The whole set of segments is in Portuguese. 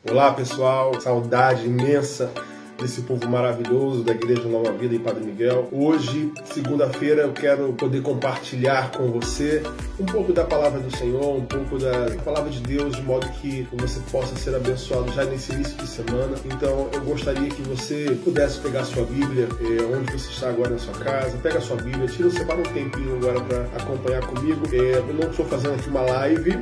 Olá pessoal, saudade imensa desse povo maravilhoso da Igreja Nova Vida em Padre Miguel. Hoje, segunda-feira, eu quero poder compartilhar com você um pouco da Palavra do Senhor, um pouco da Palavra de Deus, de modo que você possa ser abençoado já nesse início de semana. Então, eu gostaria que você pudesse pegar a sua Bíblia, onde você está agora na sua casa, pega a sua Bíblia, separa um tempinho agora para acompanhar comigo. Eu não estou fazendo aqui uma live,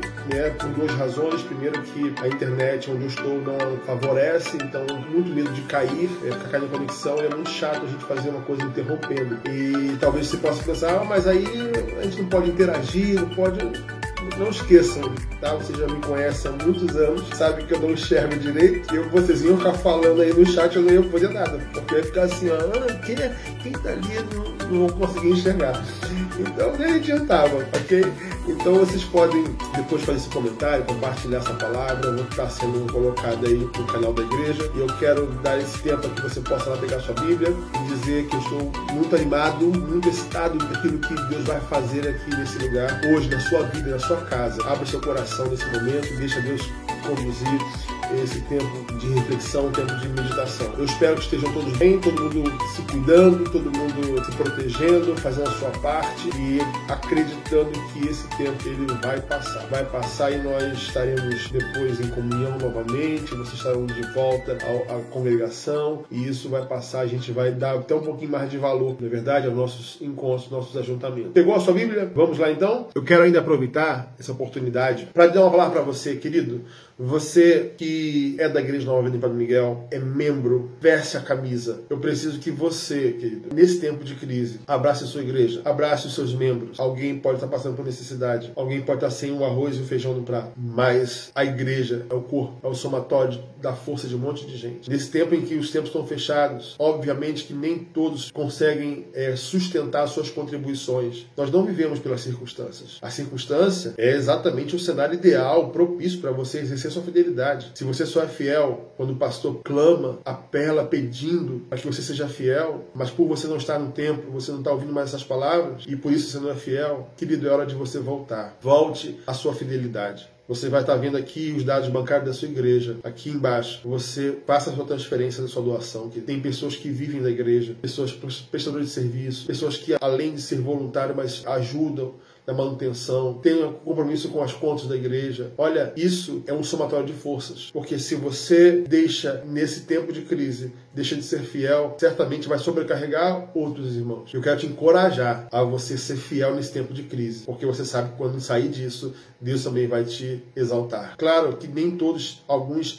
por duas razões. Primeiro, que a internet onde eu estou não favorece, então muito medo de cair, ficar caindo a conexão, e é muito chato a gente fazer uma coisa interrompendo. E talvez você possa pensar, mas aí a gente não pode interagir, não pode... Não esqueçam, tá? Vocês já me conhecem há muitos anos, sabem que eu não enxergo direito, e vocês iam ficar falando aí no chat, eu não ia poder nada, porque ia ficar assim, quem tá ali não vou conseguir enxergar. Então nem adiantava, ok? Então vocês podem depois fazer esse comentário, compartilhar essa palavra, vou estar sendo colocado aí no canal da igreja, e eu quero dar esse tempo para que você possa lá pegar sua Bíblia e dizer que eu estou muito animado, muito excitado daquilo que Deus vai fazer aqui nesse lugar, hoje, na sua vida, na sua casa. Abra seu coração nesse momento e deixa Deus conduzir esse tempo de reflexão, tempo de meditação. Eu espero que estejam todos bem, todo mundo se cuidando, todo mundo se protegendo, fazendo a sua parte e acreditando que esse tempo ele vai passar. Vai passar e nós estaremos depois em comunhão novamente, vocês estarão de volta à congregação e isso vai passar, a gente vai dar até um pouquinho mais de valor, na verdade, aos nossos encontros, nossos ajuntamentos. Pegou a sua Bíblia? Vamos lá então? Eu quero ainda aproveitar essa oportunidade para dar uma palavra para você, querido. Você que é da Igreja Nova Vida em Padre Miguel, é membro, veste a camisa. Eu preciso que você, querido, nesse tempo de crise, abrace a sua igreja, abrace os seus membros. Alguém pode estar passando por necessidade, alguém pode estar sem o arroz e o feijão no prato, mas a igreja é o corpo, é o somatório da força de um monte de gente. Nesse tempo em que os tempos estão fechados, obviamente que nem todos conseguem sustentar suas contribuições. Nós não vivemos pelas circunstâncias. A circunstância é exatamente o cenário ideal, propício para você exercer sua fidelidade. Se você só é fiel quando o pastor clama, apela, pedindo para que você seja fiel, mas por você não estar no templo, você não está ouvindo mais essas palavras e por isso você não é fiel, querido, é hora de você voltar. Volte à sua fidelidade. Você vai estar vendo aqui os dados bancários da sua igreja, aqui embaixo. Você faça a sua transferência da sua doação. Que tem pessoas que vivem na igreja, pessoas prestadores de serviço, pessoas que além de ser voluntário, mas ajudam na manutenção, tenha compromisso com as contas da igreja. Olha, isso é um somatório de forças, porque se você deixa, nesse tempo de crise, deixa de ser fiel, certamente vai sobrecarregar outros irmãos. Eu quero te encorajar a você ser fiel nesse tempo de crise, porque você sabe que quando sair disso, Deus também vai te exaltar. Claro que nem todos, alguns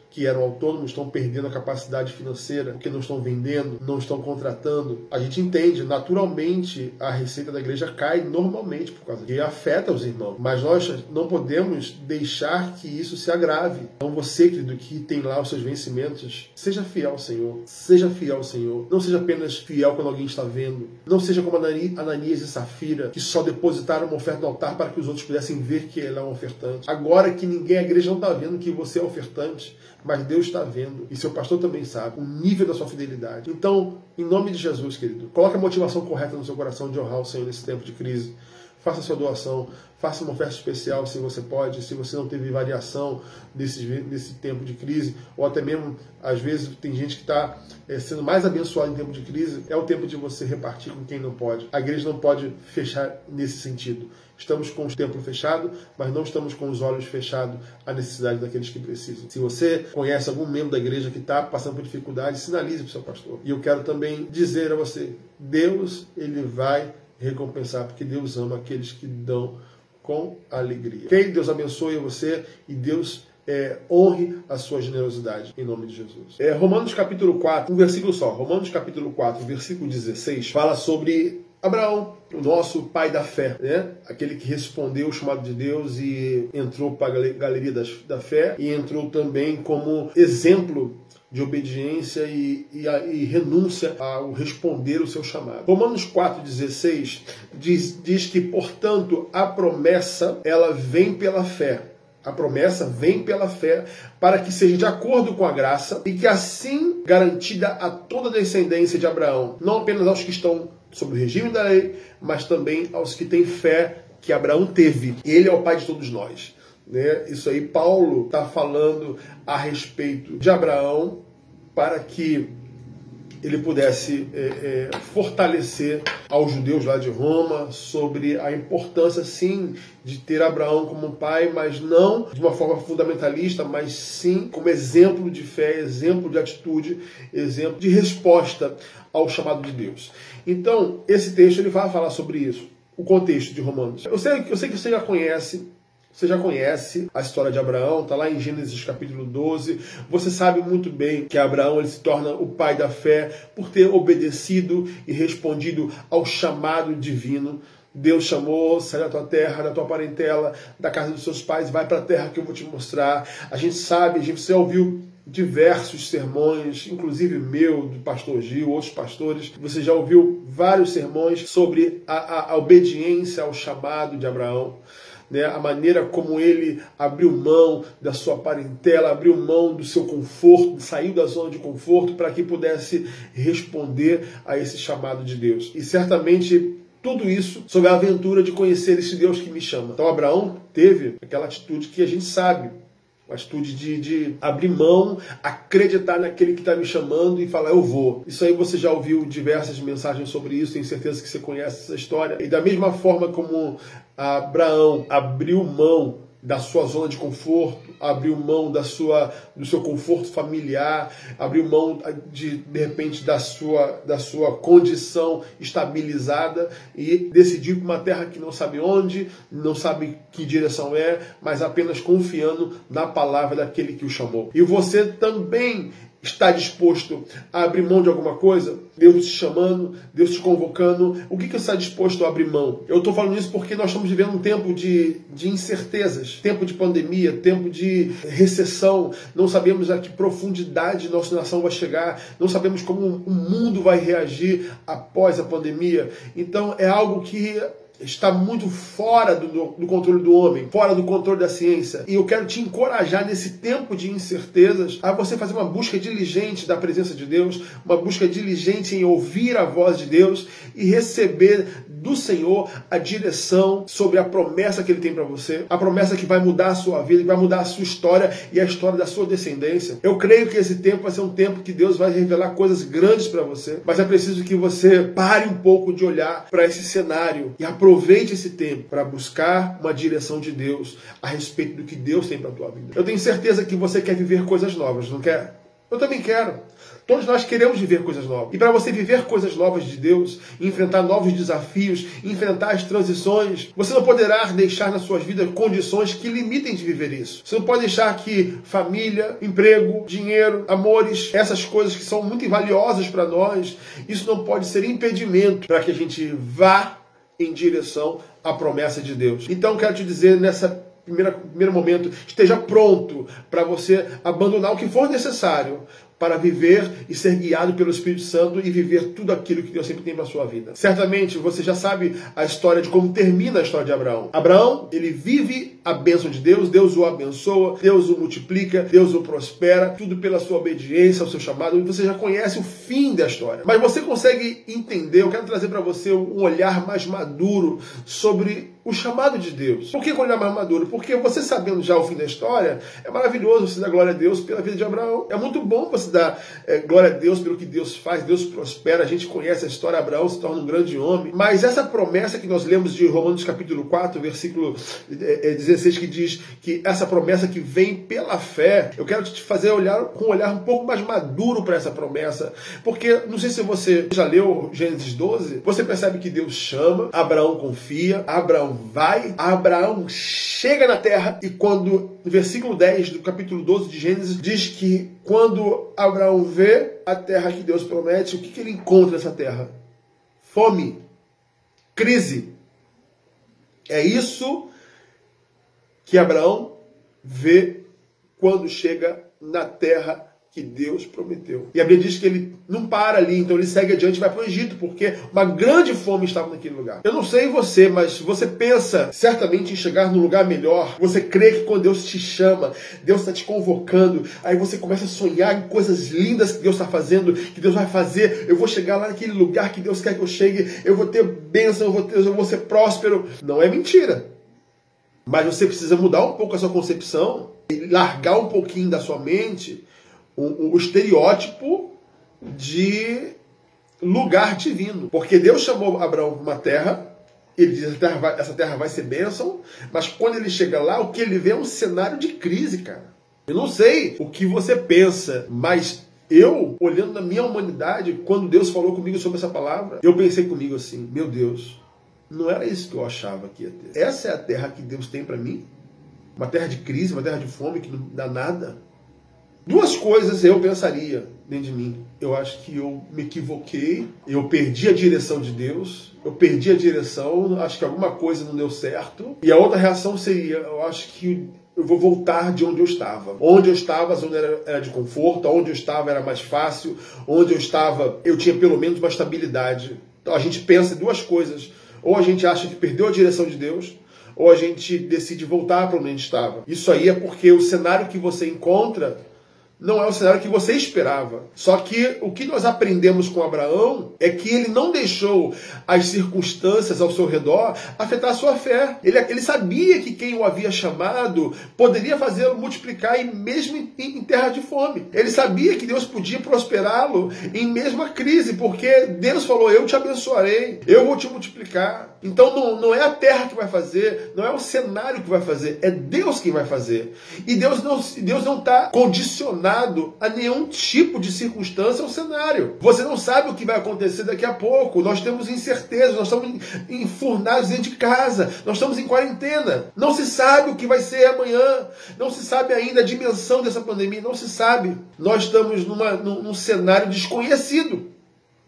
que eram autônomos estão perdendo a capacidade financeira, porque não estão vendendo, não estão contratando. A gente entende, naturalmente, a receita da igreja cai normalmente por causa que afeta os irmãos. Mas nós não podemos deixar que isso se agrave. Então você, querido, que tem lá os seus vencimentos, seja fiel ao Senhor. Seja fiel ao Senhor. Não seja apenas fiel quando alguém está vendo. Não seja como Ananias e Safira, que só depositaram uma oferta no altar para que os outros pudessem ver que ele é um ofertante. Agora que ninguém, a igreja não está vendo que você é ofertante, mas Deus está vendo, e seu pastor também sabe, o nível da sua fidelidade. Então, em nome de Jesus, querido, coloque a motivação correta no seu coração de honrar o Senhor nesse tempo de crise. Faça a sua doação, faça uma oferta especial se você pode, se você não teve variação nesse tempo de crise, ou até mesmo, às vezes, tem gente que está sendo mais abençoada em tempo de crise, é o tempo de você repartir com quem não pode. A igreja não pode fechar nesse sentido. Estamos com o templo fechado, mas não estamos com os olhos fechados à necessidade daqueles que precisam. Se você conhece algum membro da igreja que está passando por dificuldade, sinalize para o seu pastor. E eu quero também dizer a você, Deus, ele vai recompensar, porque Deus ama aqueles que dão com alegria. Que Deus abençoe você e Deus honre a sua generosidade, em nome de Jesus. Romanos capítulo 4, um versículo só. Romanos capítulo 4, versículo 16, fala sobre Abraão, o nosso pai da fé, né? Aquele que respondeu o chamado de Deus e entrou para a galeria da fé e entrou também como exemplo de obediência e renúncia ao responder o seu chamado. Romanos 4,16 diz que, portanto, a promessa ela vem pela fé. A promessa vem pela fé para que seja de acordo com a graça e que assim garantida a toda a descendência de Abraão, não apenas aos que estão sob o regime da lei, mas também aos que têm fé que Abraão teve. Ele é o pai de todos nós. né? Isso aí Paulo está falando a respeito de Abraão para que ele pudesse fortalecer aos judeus lá de Roma sobre a importância, sim, de ter Abraão como pai, mas não de uma forma fundamentalista, mas sim como exemplo de fé, exemplo de atitude, exemplo de resposta ao chamado de Deus. Então, esse texto ele vai falar sobre isso, o contexto de Romanos. Eu sei que você já conhece. Você já conhece a história de Abraão, está lá em Gênesis capítulo 12. Você sabe muito bem que Abraão ele se torna o pai da fé por ter obedecido e respondido ao chamado divino. Deus chamou, sai da tua terra, da tua parentela, da casa dos seus pais, vai para a terra que eu vou te mostrar. A gente sabe, você ouviu diversos sermões, inclusive meu, do pastor Gil, outros pastores. Você já ouviu vários sermões sobre a obediência ao chamado de Abraão. Né, a maneira como ele abriu mão da sua parentela, abriu mão do seu conforto, saiu da zona de conforto para que pudesse responder a esse chamado de Deus. E certamente tudo isso sob a aventura de conhecer esse Deus que me chama. Então Abraão teve aquela atitude que a gente sabe, uma atitude de abrir mão, acreditar naquele que está me chamando e falar, eu vou. Isso aí você já ouviu diversas mensagens sobre isso, tenho certeza que você conhece essa história. E da mesma forma como Abraão abriu mão da sua zona de conforto, abriu mão do seu conforto familiar, abriu mão de repente da sua condição estabilizada e decidiu ir para uma terra que não sabe onde, não sabe que direção é, mas apenas confiando na palavra daquele que o chamou. E você também está disposto a abrir mão de alguma coisa? Deus te chamando, Deus te convocando. O que você está disposto a abrir mão? Eu estou falando isso porque nós estamos vivendo um tempo de incertezas, tempo de pandemia, tempo de recessão. Não sabemos a que profundidade nossa nação vai chegar, não sabemos como o mundo vai reagir após a pandemia. Então é algo que está muito fora do controle do homem, fora do controle da ciência. E eu quero te encorajar nesse tempo de incertezas a você fazer uma busca diligente da presença de Deus, uma busca diligente em ouvir a voz de Deus e receber do Senhor a direção sobre a promessa que Ele tem para você, a promessa que vai mudar a sua vida, que vai mudar a sua história e a história da sua descendência. Eu creio que esse tempo vai ser um tempo que Deus vai revelar coisas grandes para você, mas é preciso que você pare um pouco de olhar para esse cenário e aproveite esse tempo para buscar uma direção de Deus a respeito do que Deus tem para a tua vida. Eu tenho certeza que você quer viver coisas novas, não quer? Eu também quero. Todos nós queremos viver coisas novas. E para você viver coisas novas de Deus, enfrentar novos desafios, enfrentar as transições, você não poderá deixar na sua vida condições que limitem de viver isso. Você não pode deixar que família, emprego, dinheiro, amores, essas coisas que são muito valiosas para nós, isso não pode ser impedimento para que a gente vá em direção à promessa de Deus. Então quero te dizer nessa primeiro momento, esteja pronto para você abandonar o que for necessário para viver e ser guiado pelo Espírito Santo e viver tudo aquilo que Deus sempre tem para a sua vida. Certamente você já sabe a história de como termina a história de Abraão. Abraão, ele vive a bênção de Deus, Deus o abençoa, Deus o multiplica, Deus o prospera, tudo pela sua obediência ao seu chamado, e você já conhece o fim da história. Mas você consegue entender, eu quero trazer para você um olhar mais maduro sobre o chamado de Deus. Por que um olhar mais maduro? Porque você sabendo já o fim da história, é maravilhoso você dar glória a Deus pela vida de Abraão. É muito bom você dar glória a Deus pelo que Deus faz, Deus prospera, a gente conhece a história, Abraão se torna um grande homem. Mas essa promessa que nós lemos de Romanos capítulo 4, versículo 16, que diz que essa promessa que vem pela fé, eu quero te fazer olhar com um olhar um pouco mais maduro para essa promessa. Porque, não sei se você já leu Gênesis 12, você percebe que Deus chama, Abraão confia, Abraão vai, Abraão chega na terra e quando, no versículo 10 do capítulo 12 de Gênesis, diz que quando Abraão vê a terra que Deus promete, o que ele encontra nessa terra? Fome, crise. É isso que Abraão vê quando chega na terra que Deus prometeu. E a Bíblia diz que ele não para ali, então ele segue adiante e vai para o Egito, porque uma grande fome estava naquele lugar. Eu não sei você, mas você pensa certamente em chegar num lugar melhor. Você crê que quando Deus te chama, Deus está te convocando, aí você começa a sonhar em coisas lindas que Deus está fazendo, que Deus vai fazer. Eu vou chegar lá naquele lugar que Deus quer que eu chegue, eu vou ter bênção, eu vou ser próspero. Não é mentira. Mas você precisa mudar um pouco a sua concepção e largar um pouquinho da sua mente o estereótipo de lugar divino. Porque Deus chamou Abraão para uma terra, ele diz, essa terra vai ser bênção, mas quando ele chega lá, o que ele vê é um cenário de crise, cara. Eu não sei o que você pensa, mas eu, olhando na minha humanidade, quando Deus falou comigo sobre essa palavra, eu pensei comigo assim, meu Deus, não era isso que eu achava que ia ter. Essa é a terra que Deus tem para mim? Uma terra de crise, uma terra de fome que não dá nada? Duas coisas eu pensaria dentro de mim. Eu acho que eu me equivoquei, eu perdi a direção de Deus, eu perdi a direção, acho que alguma coisa não deu certo. E a outra reação seria, eu acho que eu vou voltar de onde eu estava. Onde eu estava, a zona era de conforto, onde eu estava era mais fácil, onde eu estava eu tinha pelo menos uma estabilidade. Então a gente pensa em duas coisas. Ou a gente acha que perdeu a direção de Deus, ou a gente decide voltar para onde a gente estava. Isso aí é porque o cenário que você encontra não é o cenário que você esperava. Só que o que nós aprendemos com Abraão é que ele não deixou as circunstâncias ao seu redor afetar a sua fé. Ele sabia que quem o havia chamado poderia fazê-lo multiplicar mesmo em terra de fome. Ele sabia que Deus podia prosperá-lo em mesma crise, porque Deus falou, eu te abençoarei, eu vou te multiplicar. Então não é a terra que vai fazer, não é o cenário que vai fazer, é Deus quem vai fazer. E Deus não está condicionado a nenhum tipo de circunstância ou cenário. Você não sabe o que vai acontecer daqui a pouco. Nós temos incerteza, nós estamos enfurnados dentro de casa, nós estamos em quarentena. Não se sabe o que vai ser amanhã, não se sabe ainda a dimensão dessa pandemia, não se sabe. Nós estamos num cenário desconhecido.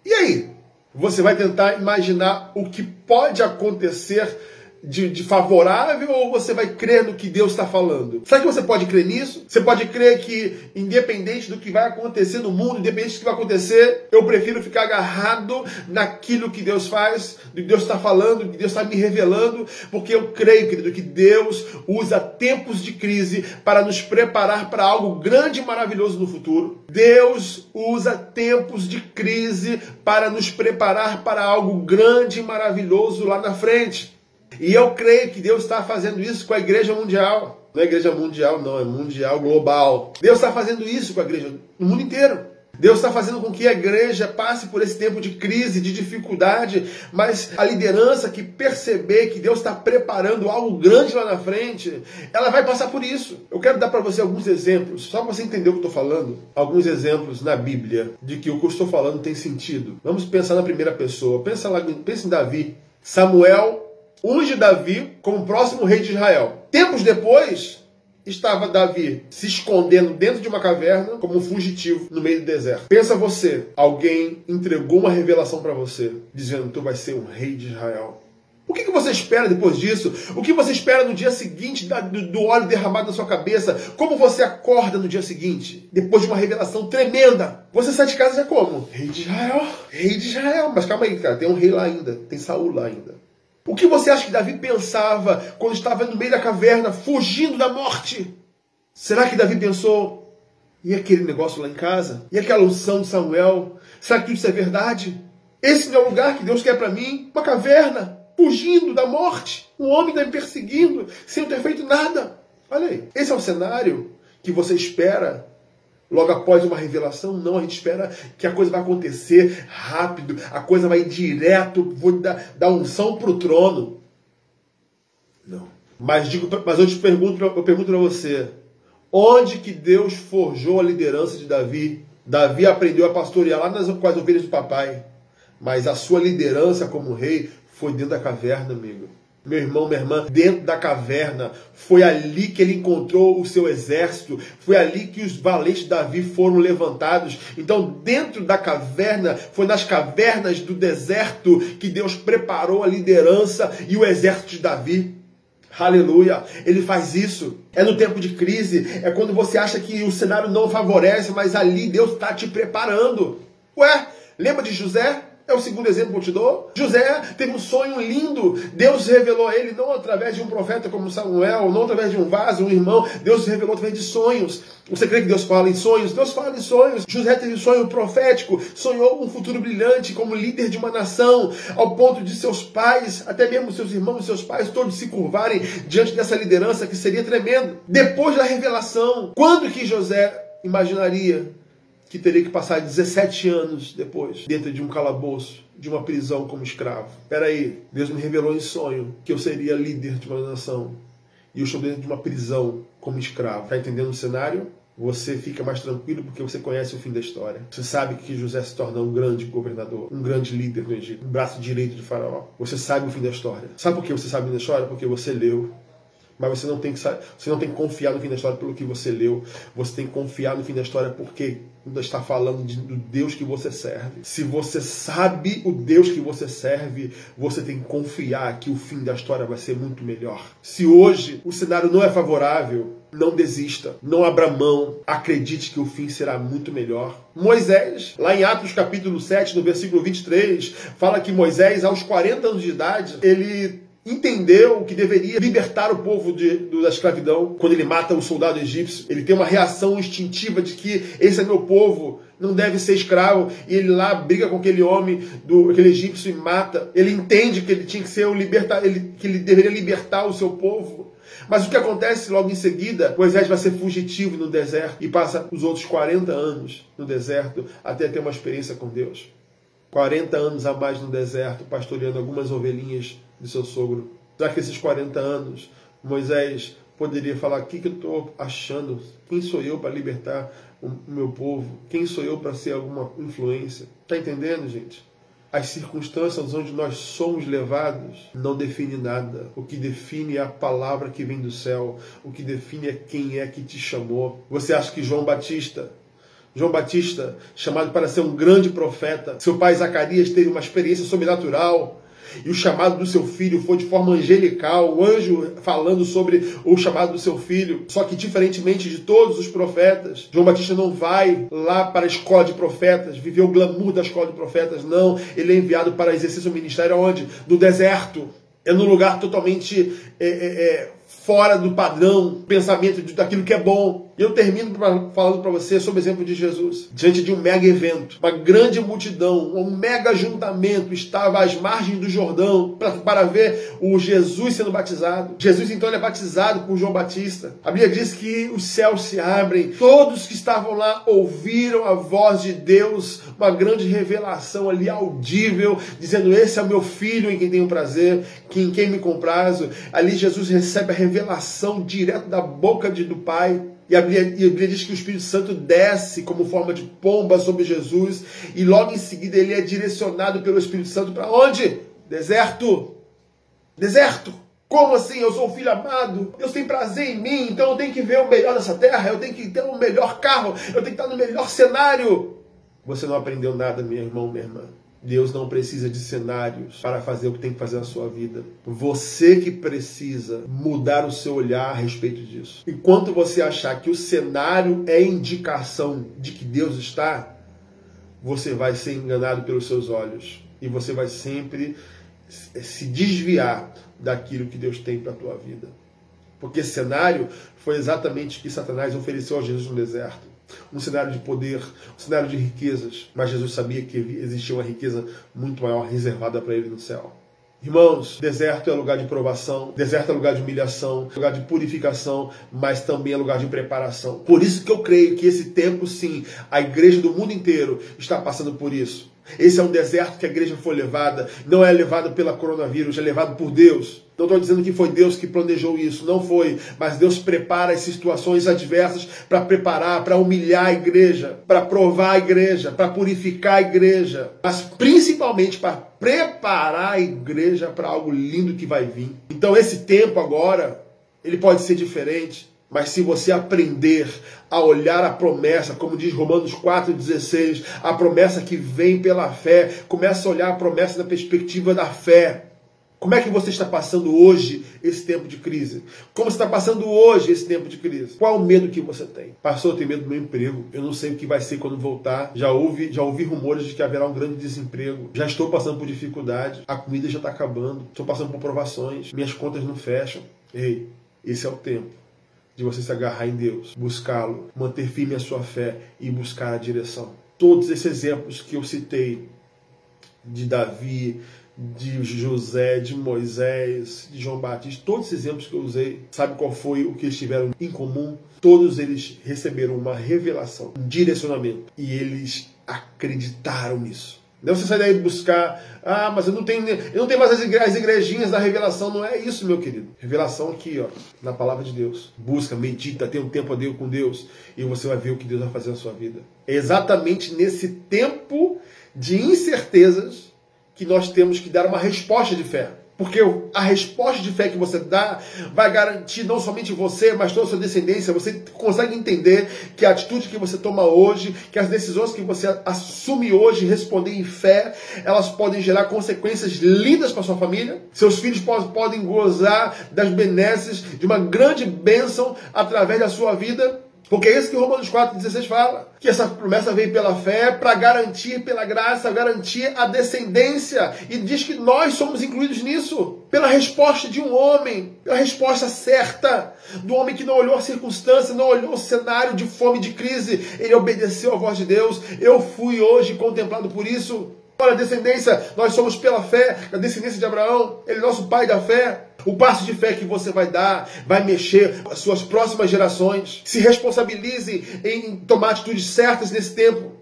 E aí? Você vai tentar imaginar o que pode acontecer de favorável, ou você vai crer no que Deus está falando? Será que você pode crer nisso? Você pode crer que, independente do que vai acontecer no mundo, independente do que vai acontecer, eu prefiro ficar agarrado naquilo que Deus faz, do que Deus está falando, do que Deus está me revelando, porque eu creio, querido, que Deus usa tempos de crise para nos preparar para algo grande e maravilhoso no futuro. Deus usa tempos de crise para nos preparar para algo grande e maravilhoso lá na frente. E eu creio que Deus está fazendo isso com a igreja mundial. Não é igreja mundial, não, é mundial global. Deus está fazendo isso com a igreja no mundo inteiro. Deus está fazendo com que a igreja passe por esse tempo de crise, de dificuldade, mas a liderança que perceber que Deus está preparando algo grande lá na frente, ela vai passar por isso. Eu quero dar para você alguns exemplos, só para você entender o que eu estou falando. Alguns exemplos na Bíblia de que o que eu estou falando tem sentido. Vamos pensar na primeira pessoa. Pensa em Davi. Samuel unge Davi como próximo rei de Israel. Tempos depois, estava Davi se escondendo dentro de uma caverna como um fugitivo no meio do deserto. Pensa você, alguém entregou uma revelação para você, dizendo, tu vai ser um rei de Israel. O que você espera depois disso? O que você espera no dia seguinte do óleo derramado na sua cabeça? Como você acorda no dia seguinte? Depois de uma revelação tremenda. Você sai de casa já como? Rei de Israel. Rei de Israel. Mas calma aí, cara. Tem um rei lá ainda. Tem Saul lá ainda. O que você acha que Davi pensava quando estava no meio da caverna, fugindo da morte? Será que Davi pensou, e aquele negócio lá em casa? E aquela unção de Samuel? Será que tudo isso é verdade? Esse não é o lugar que Deus quer para mim? Uma caverna, fugindo da morte. Um homem está me perseguindo, sem eu ter feito nada. Olha aí, esse é o cenário que você espera logo após uma revelação? Não, a gente espera que a coisa vai acontecer rápido, a coisa vai direto, vou dar unção para o trono. Não. Mas eu pergunto para você, onde que Deus forjou a liderança de Davi? Davi aprendeu a pastorear lá com as ovelhas do papai, mas a sua liderança como rei foi dentro da caverna, amigo. Meu irmão, minha irmã, dentro da caverna, foi ali que ele encontrou o seu exército, foi ali que os valentes de Davi foram levantados. Então, dentro da caverna, foi nas cavernas do deserto que Deus preparou a liderança e o exército de Davi. Aleluia, ele faz isso. É no tempo de crise, é quando você acha que o cenário não favorece, mas ali Deus está te preparando. Ué, lembra de José? É o segundo exemplo que eu te dou. José teve um sonho lindo. Deus revelou a ele, não através de um profeta como Samuel, não através de um vaso, um irmão. Deus revelou através de sonhos. Você crê que Deus fala em sonhos? Deus fala em sonhos. José teve um sonho profético. Sonhou um futuro brilhante como líder de uma nação, ao ponto de seus pais, até mesmo seus irmãos, seus pais, todos se curvarem diante dessa liderança que seria tremendo. Depois da revelação, quando que José imaginaria que teria que passar 17 anos depois dentro de um calabouço, de uma prisão como escravo? Peraí, Deus me revelou em sonho que eu seria líder de uma nação e eu estou dentro de uma prisão como escravo. Está entendendo o cenário? Você fica mais tranquilo porque você conhece o fim da história. Você sabe que José se torna um grande governador, um grande líder no Egito, um braço direito de Faraó. Você sabe o fim da história. Sabe por que você sabe o fim da história? Porque você leu. Mas você não tem que confiar no fim da história pelo que você leu. Você tem que confiar no fim da história porque está falando do Deus que você serve. Se você sabe o Deus que você serve, você tem que confiar que o fim da história vai ser muito melhor. Se hoje o cenário não é favorável, não desista, não abra mão, acredite que o fim será muito melhor. Moisés, lá em Atos capítulo 7, no versículo 23, fala que Moisés, aos 40 anos de idade, ele entendeu que deveria libertar o povo da escravidão. Quando ele mata o soldado egípcio, ele tem uma reação instintiva de que esse é meu povo, não deve ser escravo, e ele lá briga com aquele homem, aquele egípcio, e mata. Ele entende que ele tinha que ser que ele deveria libertar o seu povo. Mas o que acontece logo em seguida? Moisés vai ser fugitivo no deserto e passa os outros 40 anos no deserto até ter uma experiência com Deus. 40 anos a mais no deserto, pastoreando algumas ovelhinhas de seu sogro. Já que esses 40 anos, Moisés poderia falar: o que eu estou achando? Quem sou eu para libertar o meu povo? Quem sou eu para ser alguma influência? Está entendendo, gente? As circunstâncias onde nós somos levados não define nada. O que define é a palavra que vem do céu. O que define é quem é que te chamou. Você acha que João Batista, chamado para ser um grande profeta, seu pai Zacarias teve uma experiência sobrenatural, e o chamado do seu filho foi de forma angelical, o anjo falando sobre o chamado do seu filho. Só que, diferentemente de todos os profetas, João Batista não vai lá para a escola de profetas, viver o glamour da escola de profetas, não. Ele é enviado para exercer o ministério onde? No deserto. É num lugar totalmente fora do padrão, pensamento daquilo que é bom. E eu termino falando para você sobre o exemplo de Jesus. Diante de um mega evento, uma grande multidão, um mega ajuntamento estava às margens do Jordão para ver o Jesus sendo batizado. Jesus então ele é batizado por João Batista. A Bíblia diz que os céus se abrem. Todos que estavam lá ouviram a voz de Deus, uma grande revelação ali audível, dizendo: esse é o meu filho em quem tenho prazer, em quem me comprazo. Ali Jesus recebe a revelação direto da boca do Pai. E a Bíblia diz que o Espírito Santo desce como forma de pomba sobre Jesus. E logo em seguida ele é direcionado pelo Espírito Santo para onde? Deserto. Deserto. Como assim? Eu sou o filho amado. Deus tem prazer em mim. Então eu tenho que ver o melhor dessa terra. Eu tenho que ter o melhor carro. Eu tenho que estar no melhor cenário. Você não aprendeu nada, meu irmão, minha irmã. Deus não precisa de cenários para fazer o que tem que fazer na sua vida. Você que precisa mudar o seu olhar a respeito disso. Enquanto você achar que o cenário é indicação de que Deus está, você vai ser enganado pelos seus olhos. E você vai sempre se desviar daquilo que Deus tem para a tua vida. Porque cenário foi exatamente o que Satanás ofereceu a Jesus no deserto. Um cenário de poder, um cenário de riquezas. Mas Jesus sabia que existia uma riqueza muito maior reservada para ele no céu. Irmãos, deserto é lugar de provação, deserto é lugar de humilhação, lugar de purificação, mas também é lugar de preparação. Por isso que eu creio que esse tempo, sim, a igreja do mundo inteiro está passando por isso. Esse é um deserto que a igreja foi levada, não é levada pela coronavírus, é levado por Deus. Não estou dizendo que foi Deus que planejou isso, não foi. Mas Deus prepara as situações adversas para preparar, para humilhar a igreja, para provar a igreja, para purificar a igreja. Mas principalmente para preparar a igreja para algo lindo que vai vir. Então esse tempo agora, ele pode ser diferente. Mas se você aprender a olhar a promessa, como diz Romanos 4,16, a promessa que vem pela fé, começa a olhar a promessa da perspectiva da fé. Como é que você está passando hoje esse tempo de crise? Como você está passando hoje esse tempo de crise? Qual é o medo que você tem? Pastor, eu tenho medo do meu emprego. Eu não sei o que vai ser quando voltar. Já ouvi rumores de que haverá um grande desemprego. Já estou passando por dificuldade. A comida já está acabando. Estou passando por provações. Minhas contas não fecham. Ei, esse é o tempo de você se agarrar em Deus, buscá-lo, manter firme a sua fé e buscar a direção. Todos esses exemplos que eu citei, de Davi, de José, de Moisés, de João Batista, todos esses exemplos que eu usei, sabe qual foi o que eles tiveram em comum? Todos eles receberam uma revelação, um direcionamento, e eles acreditaram nisso. Não você sai daí buscar, mas eu não tenho mais as igrejinhas da revelação. Não é isso, meu querido. Revelação aqui, ó, na palavra de Deus. Busca, medita, tenha um tempo a Deus com Deus, e você vai ver o que Deus vai fazer na sua vida. É exatamente nesse tempo de incertezas que nós temos que dar uma resposta de fé. Porque a resposta de fé que você dá vai garantir não somente você, mas toda a sua descendência. Você consegue entender que a atitude que você toma hoje, que as decisões que você assume hoje, responder em fé, elas podem gerar consequências lindas para sua família. Seus filhos podem gozar das benesses de uma grande bênção através da sua vida. Porque é isso que Romanos 4,16 fala. Que essa promessa veio pela fé para garantir, pela graça, garantir a descendência. E diz que nós somos incluídos nisso. Pela resposta de um homem. Pela resposta certa. Do homem que não olhou a circunstância, não olhou o cenário de fome, de crise. Ele obedeceu à voz de Deus. Eu fui hoje contemplado por isso. Olha a descendência, nós somos pela fé, a descendência de Abraão. Ele é nosso pai da fé. O passo de fé que você vai dar vai mexer as suas próximas gerações. Se responsabilize em tomar atitudes certas nesse tempo.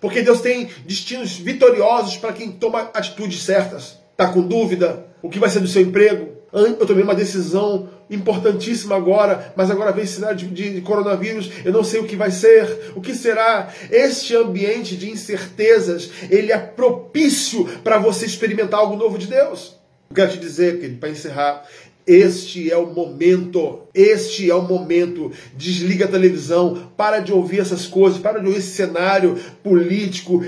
Porque Deus tem destinos vitoriosos para quem toma atitudes certas. Está com dúvida? O que vai ser do seu emprego? Eu tomei uma decisão importantíssima agora, mas agora vem cenário de coronavírus, eu não sei o que vai ser, o que será. Este ambiente de incertezas, ele é propício para você experimentar algo novo de Deus. Eu quero te dizer, querido, para encerrar, este é o momento, desliga a televisão, para de ouvir essas coisas, para de ouvir esse cenário político,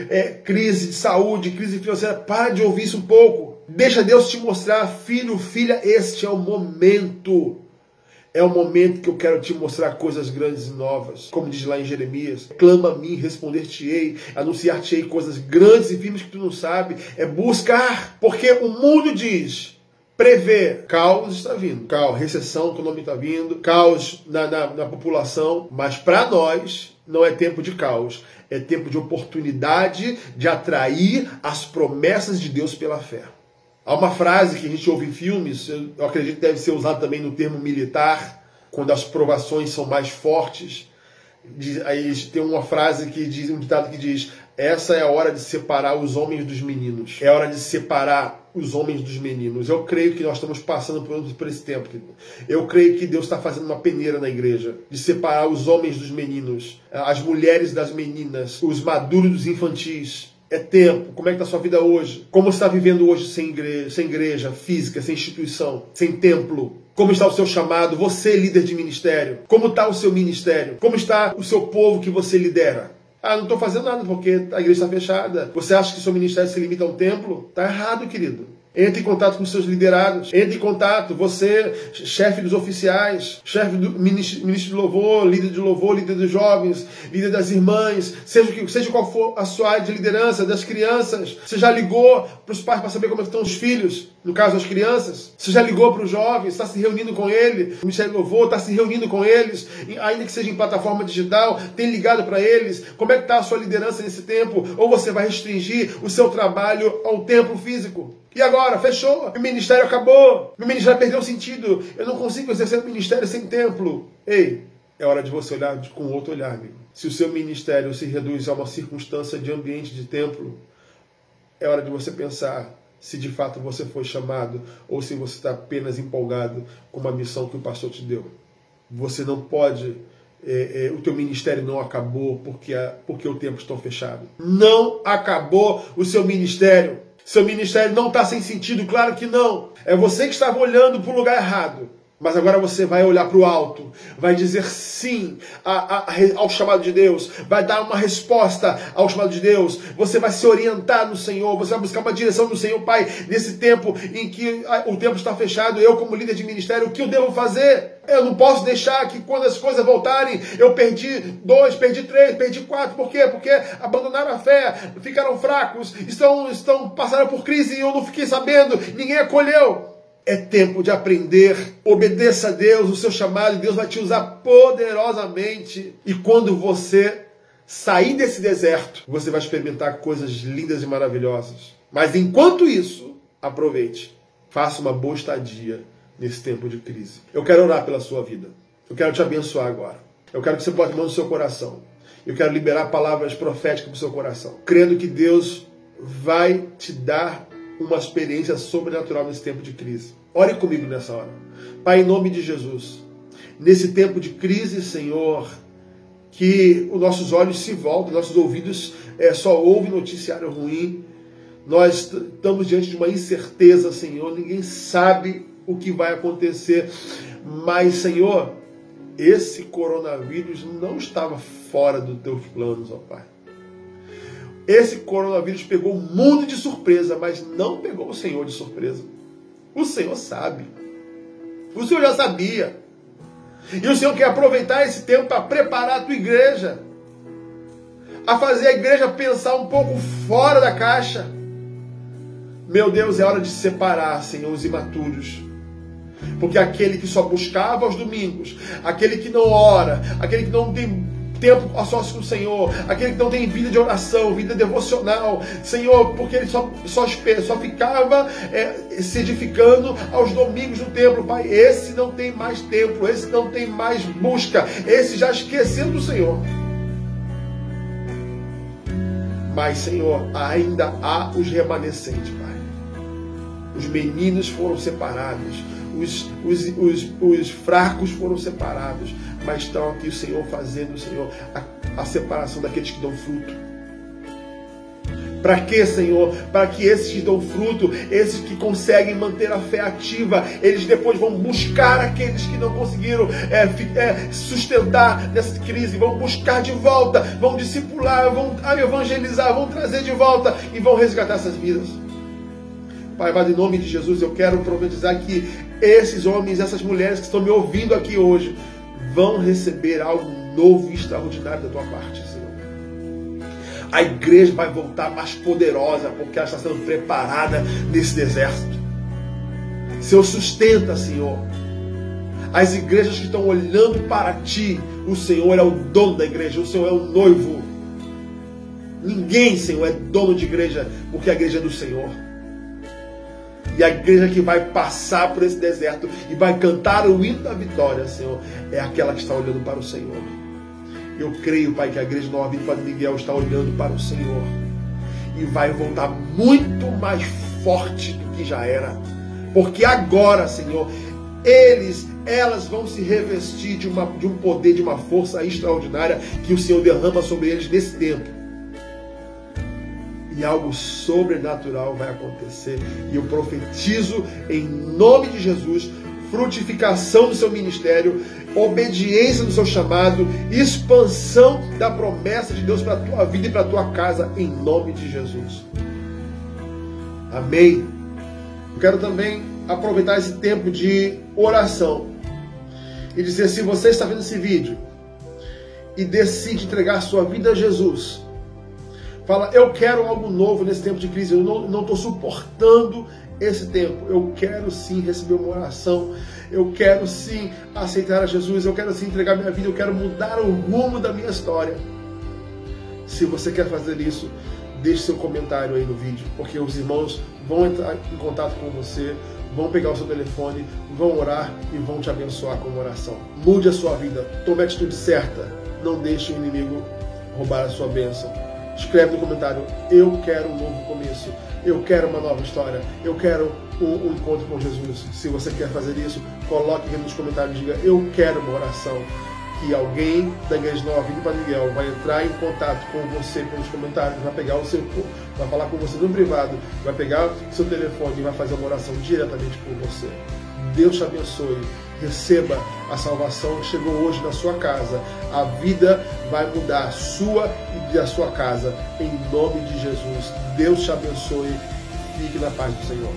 crise de saúde, crise financeira, para de ouvir isso um pouco. Deixa Deus te mostrar, filho, filha, este é o momento. É o momento que eu quero te mostrar coisas grandes e novas. Como diz lá em Jeremias, clama a mim, responder-te-ei, anunciar-te-ei coisas grandes e firmes que tu não sabe. É buscar, porque o mundo diz, prevê, caos está vindo, caos, recessão econômica está vindo, caos na população, mas para nós não é tempo de caos, é tempo de oportunidade de atrair as promessas de Deus pela fé. Há uma frase que a gente ouve em filmes, eu acredito que deve ser usada também no termo militar, quando as provações são mais fortes. Aí tem uma frase que diz, um ditado que diz, essa é a hora de separar os homens dos meninos. É a hora de separar os homens dos meninos. Eu creio que nós estamos passando por esse tempo. Eu creio que Deus está fazendo uma peneira na igreja, de separar os homens dos meninos, as mulheres das meninas, os maduros dos infantis. É tempo. Como é que está a sua vida hoje? Como você está vivendo hoje sem igreja física, sem instituição, sem templo? Como está o seu chamado? Você, líder de ministério. Como está o seu ministério? Como está o seu povo que você lidera? Não estou fazendo nada porque a igreja está fechada. Você acha que o seu ministério se limita a um templo? Está errado, querido. Entre em contato com seus liderados. Entre em contato, você, chefe dos oficiais, chefe do ministro de louvor, líder dos jovens, líder das irmãs, seja qual for a sua área de liderança, das crianças. Você já ligou para os pais para saber como estão os filhos? No caso, as crianças. Você já ligou para os jovens, está se reunindo com eles. O Ministério do Louvor está se reunindo com eles, ainda que seja em plataforma digital, tem ligado para eles. Como é que está a sua liderança nesse tempo? Ou você vai restringir o seu trabalho ao templo físico? E agora? Fechou? Meu ministério acabou. Meu ministério perdeu o sentido. Eu não consigo exercer o ministério sem templo. Ei, é hora de você olhar com outro olhar, amigo. Se o seu ministério se reduz a uma circunstância de ambiente de templo, é hora de você pensar se de fato você foi chamado ou se você está apenas empolgado com uma missão que o pastor te deu. Você não pode... o teu ministério não acabou porque o tempo está fechado. Não acabou o seu ministério. Seu ministério não está sem sentido, claro que não. É você que estava olhando para o lugar errado. Mas agora você vai olhar para o alto, vai dizer sim ao chamado de Deus, vai dar uma resposta ao chamado de Deus, você vai se orientar no Senhor, você vai buscar uma direção do Senhor. Pai, nesse tempo em que o tempo está fechado, eu como líder de ministério, o que eu devo fazer? Eu não posso deixar que quando as coisas voltarem, eu perdi 2, perdi 3, perdi 4. Por quê? Porque abandonaram a fé, ficaram fracos, passaram por crise e eu não fiquei sabendo, ninguém acolheu. É tempo de aprender, obedeça a Deus, o seu chamado, e Deus vai te usar poderosamente. E quando você sair desse deserto, você vai experimentar coisas lindas e maravilhosas. Mas enquanto isso, aproveite, faça uma boa estadia nesse tempo de crise. Eu quero orar pela sua vida, eu quero te abençoar agora. Eu quero que você bote a mão no seu coração. Eu quero liberar palavras proféticas para o seu coração, crendo que Deus vai te dar uma experiência sobrenatural nesse tempo de crise. Ore comigo nessa hora. Pai, em nome de Jesus, nesse tempo de crise, Senhor, que os nossos olhos se voltam, nossos ouvidos só ouvem noticiário ruim. Nós estamos diante de uma incerteza, Senhor. Ninguém sabe o que vai acontecer. Mas, Senhor, esse coronavírus não estava fora dos teus planos, ó Pai. Esse coronavírus pegou o mundo de surpresa, mas não pegou o Senhor de surpresa. O Senhor sabe. O Senhor já sabia. E o Senhor quer aproveitar esse tempo para preparar a tua igreja. A fazer a igreja pensar um pouco fora da caixa. Meu Deus, é hora de separar, Senhor, os imaturos. Porque aquele que só buscava aos domingos, aquele que não ora, aquele que não tem tempo a sós com o Senhor, aquele que não tem vida de oração, vida devocional, Senhor, porque ele só ficava se edificando aos domingos no templo, Pai. Esse não tem mais templo, esse não tem mais busca, esse já esqueceu do Senhor. Mas, Senhor, ainda há os remanescentes, Pai. Os meninos foram separados, os fracos foram separados, mas estão aqui o Senhor fazendo, Senhor, a separação daqueles que dão fruto. Para quê, Senhor? Para que esses que dão fruto, esses que conseguem manter a fé ativa, eles depois vão buscar aqueles que não conseguiram sustentar nessa crise, vão buscar de volta, vão discipular, vão evangelizar, vão trazer de volta e vão resgatar essas vidas. Pai, mas em nome de Jesus, eu quero profetizar que esses homens, essas mulheres que estão me ouvindo aqui hoje, vão receber algo novo e extraordinário da tua parte, Senhor. A igreja vai voltar mais poderosa, porque ela está sendo preparada nesse deserto. Senhor, sustenta, Senhor, as igrejas que estão olhando para Ti. O Senhor é o dono da igreja, o Senhor é o noivo. Ninguém, Senhor, é dono de igreja, porque a igreja é do Senhor. E a igreja que vai passar por esse deserto e vai cantar o hino da vitória, Senhor, é aquela que está olhando para o Senhor. Eu creio, Pai, que a igreja Nova Vida Padre Miguel está olhando para o Senhor e vai voltar muito mais forte do que já era. Porque agora, Senhor, elas vão se revestir de um poder, de uma força extraordinária que o Senhor derrama sobre eles nesse tempo. E algo sobrenatural vai acontecer. E eu profetizo em nome de Jesus, frutificação do seu ministério, obediência do seu chamado, expansão da promessa de Deus para a tua vida e para a tua casa, em nome de Jesus. Amém. Eu quero também aproveitar esse tempo de oração e dizer, se você está vendo esse vídeo e decide entregar sua vida a Jesus, fala, eu quero algo novo nesse tempo de crise, eu não estou suportando esse tempo, eu quero sim receber uma oração, eu quero sim aceitar a Jesus, eu quero sim entregar minha vida, eu quero mudar o rumo da minha história. Se você quer fazer isso, deixe seu comentário aí no vídeo, porque os irmãos vão entrar em contato com você, vão pegar o seu telefone, vão orar e vão te abençoar com uma oração. Mude a sua vida, tome a atitude certa, não deixe o inimigo roubar a sua bênção. Escreve no comentário, eu quero um novo começo, eu quero uma nova história, eu quero um encontro com Jesus. Se você quer fazer isso, coloque aqui nos comentários e diga, eu quero uma oração. Que alguém da Igreja Nova Vida Padre Miguel vai entrar em contato com você pelos comentários, vai pegar vai falar com você no privado, vai pegar o seu telefone e vai fazer uma oração diretamente por você. Deus te abençoe Receba a salvação que chegou hoje na sua casa. A vida vai mudar, sua e da sua casa, em nome de Jesus. Deus te abençoe. Fique na paz do Senhor.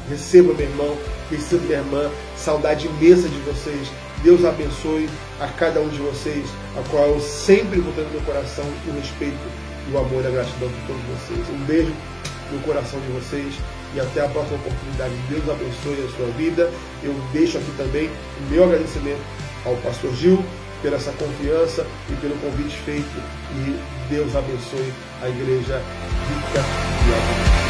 Receba, meu irmão, receba, minha irmã, saudade imensa de vocês. Deus abençoe a cada um de vocês, a qual eu sempre vou ter no meu coração o respeito, o amor e a gratidão por todos vocês. Um beijo no coração de vocês e até a próxima oportunidade. Deus abençoe a sua vida. Eu deixo aqui também o meu agradecimento ao pastor Gil pela essa confiança e pelo convite feito. E Deus abençoe a igreja rica e abundante.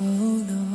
Oh no.